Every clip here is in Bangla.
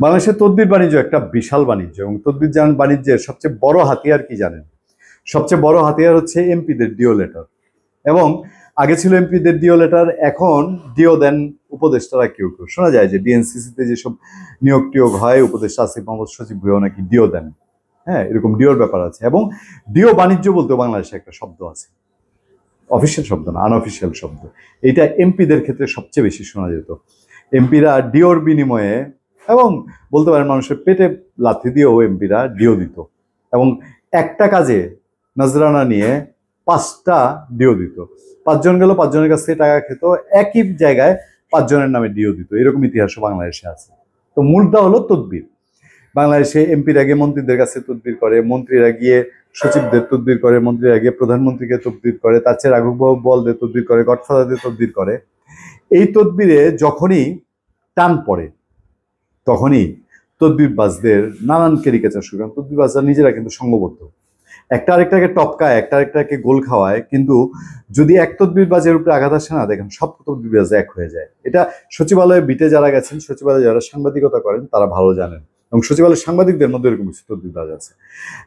বাংলাদেশের তদবির বাণিজ্য একটা বিশাল বাণিজ্য, এবং তদবির বাণিজ্যের সবচেয়ে বড় হাতিয়ার কি জানেন? সবচেয়ে বড় হাতিয়ার হচ্ছে এমপিদের ডিও লেটার। এবং আগে ছিল এমপিদের ডিও লেটার, এখন ডিও দেন উপদেষ্টারা কেউ কেউ। শোনা যায় যে ডিএনসিসিতে যেসব নিয়োগ টিয়োগ হয়, উপদেষ্টা আসিফ মাহমুদ সচিব ভুঁইয়া নাকি ডিও দেন। হ্যাঁ, এরকম ডিওর ব্যাপার আছে। এবং ডিও বাণিজ্য বলতে বাংলাদেশে একটা শব্দ আছে, অফিসিয়াল শব্দ না, আনঅফিসিয়াল শব্দ। এটা এমপিদের ক্ষেত্রে সবচেয়ে বেশি শোনা যেত। এমপিরা ডিওর বিনিময়ে, এবং বলতে পারেন মানুষের পেটে লাথি দিয়েও এমপিরা ডিও দিত, এবং একটা কাজে নজরানা নিয়ে 5টা ডিও দিত। 5জন গেল, 5জনের কাছ থেকে টাকা খেত, একই জায়গায় 5জনের নামে ডিও দিত। এরকম ইতিহাসও বাংলাদেশে আছে। তো মূলটা হলো তদবির। বাংলাদেশে এমপিরা গিয়ে মন্ত্রীদের কাছে তদবির করে, মন্ত্রীরা গিয়ে সচিবদের তদবির করে, মন্ত্রীরা গিয়ে প্রধানমন্ত্রীকে তদবির করে, তার চেয়ে রাঘব বলদের তদবির করে, গডফাদারদের তদবির করে। এই তদবিরে যখনই টান পড়ে তখনই তদবিরবাজদের নানান ক্যারিকেচার শুরু করেন। তদবিরবাজরা নিজেরা কিন্তু সংঘবদ্ধ, একটা আরেকটাকে টপকায়, একটা আরেকটাকে গোল খাওয়ায়। কিন্তু যদি এক তদবিরবাজের উপরে আঘাত আসে না, দেখেন সব তদবিরবাজ এক হয়ে যায়। এটা সচিবালয়ে বিটে যারা গেছেন, সচিবালয়ে যারা সাংবাদিকতা করেন তারা ভালো জানেন, এবং সচিবালয়ের সাংবাদিকদের মধ্যে এরকম কিছু তদবিরবাজ আছে।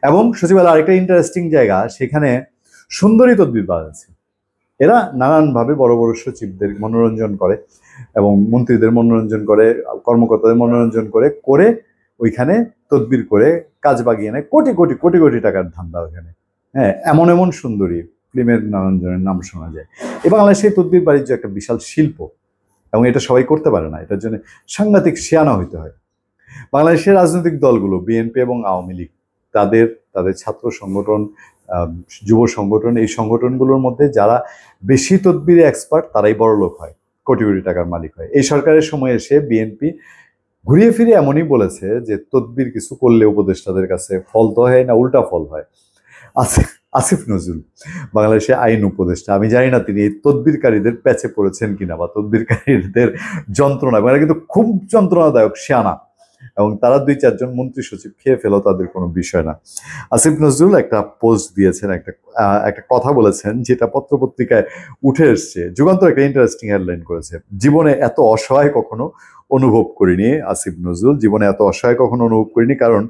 এবং সচিবালয় আরেকটা ইন্টারেস্টিং জায়গা, সেখানে সুন্দরী তদবিরবাজ আছে। এরা নানানভাবে বড় বড় সচিবদের মনোরঞ্জন করে, এবং মন্ত্রীদের মনোরঞ্জন করে, কর্মকর্তাদের মনোরঞ্জন করে করে ওইখানে তদবির করে কাজ বাগিয়ে নেয়। কোটি কোটি কোটি কোটি টাকার ধান্দা ওইখানে। হ্যাঁ, এমন এমন সুন্দরী ফিল্মের নানান জনের নাম শোনা যায়। এই বাংলাদেশে তদবির বাণিজ্য একটা বিশাল শিল্প, এবং এটা সবাই করতে পারে না। এটার জন্য সাংঘাতিক শিয়ানা হইতে হয়। বাংলাদেশের রাজনৈতিক দলগুলো, বিএনপি এবং আওয়ামী লীগ, তাদের তাদের ছাত্র সংগঠন, যুব সংগঠন, এই সংগঠনগুলোর মধ্যে যারা বেশি তদবিরে এক্সপার্ট তারাই বড় লোক হয়, কোটি কোটি টাকার মালিক হয়। এই সরকারের সময় এসে বিএনপি ঘুরিয়ে ফিরে এমনই বলেছে যে তদবির কিছু করলে উপদেষ্টাদের কাছে ফল তো হয় না, উল্টা ফল হয়। আসিফ নজরুল বাংলাদেশে আইন উপদেষ্টা, আমি জানি না তিনি এই তদবিরকারীদের প্যাচে পড়েছেন কিনা, বা তদবিরকারীদের যন্ত্রণা, মানে কিন্তু খুব যন্ত্রণাদায়ক শিয়ানা, এবং তারা 2-4জন মন্ত্রী সচিব খেয়ে ফেলো, তাদের কোনো বিষয় না। আসিফ নজরুল একটা পোস্ট দিয়েছেন, একটা কথা বলেছেন যেটা পত্রপত্রিকায় উঠে এসছে। যুগান্তর একটা ইন্টারেস্টিং হেডলাইন করেছে, জীবনে এত অসহায় কখনো অনুভব করিনি। আসিফ নজরুল, জীবনে এত অসহায় কখনো অনুভব করিনি, কারণ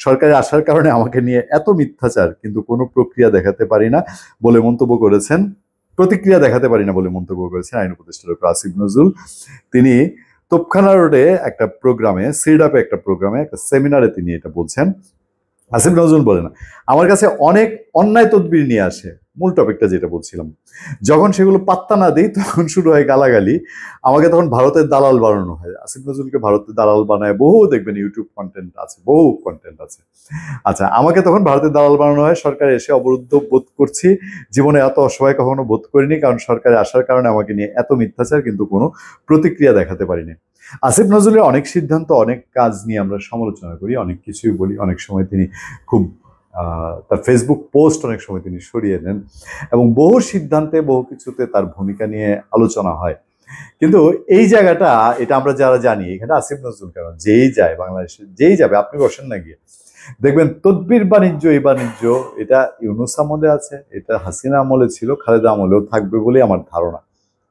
সরকারে আসার কারণে আমাকে নিয়ে এত মিথ্যাচার, কিন্তু কোনো প্রতিক্রিয়া দেখাতে পারি না বলে মন্তব্য করেছেন আইন উপদেষ্টা ডক্টর আসিফ নজরুল। তিনি তোপখানা রোডে একটা প্রোগ্রামে, সিডাপে একটা প্রোগ্রামে, একটা সেমিনারে তিনি এটা বলছেন। আসিফ নজরুল বলে না, আমার কাছে অনেক অন্যায় তদবির নিয়ে আসে, মূল টপিকটা যেটা বলছিলাম, যখন সেগুলো পাত্তা না দিই তখন শুরু হয় গালাগালি। আমাকে তখন ভারতের দালাল বানানো হয়। আসিফ নজরুলকে ভারতের দালাল বানায় বহু, দেখবেন ইউটিউব কন্টেন্ট আছে, বহু কন্টেন্ট আছে। আচ্ছা, আমাকে তখন ভারতের দালাল বানানো হয়, সরকারে এসে অবরুদ্ধ বোধ করছি, জীবনে এত অসহায় কখনো বোধ করিনি, কারণ সরকারে আসার কারণে আমাকে নিয়ে এত মিথ্যাচার, কিন্তু কোনো প্রতিক্রিয়া দেখাতে পারিনি। আসিফ নজরুলের অনেক সিদ্ধান্ত, অনেক কাজ নিয়ে আমরা সমালোচনা করি, অনেক কিছুই বলি, অনেক সময় তিনি খুব তার ফেসবুক পোস্ট অনেক সময় তিনি সরিয়ে নেন, এবং বহু সিদ্ধান্তে, বহু কিছুতে তার ভূমিকা নিয়ে আলোচনা হয়। কিন্তু এই জায়গাটা, এটা আমরা যারা জানি, এখানে আসিফ নজরুল কেন, যেই যায় বাংলাদেশে, যেই যাবে, আপনি বসেন না গিয়ে দেখবেন তদবির বাণিজ্য, এই বাণিজ্য এটা ইউনূস আমলে আছে, এটা হাসিনা আমলে ছিল, খালেদা আমলেও থাকবে বলে আমার ধারণা।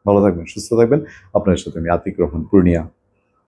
ভালো থাকবেন, সুস্থ থাকবেন। আপনার সাথে আমি আতিক রহমান, পূর্ণিয়া।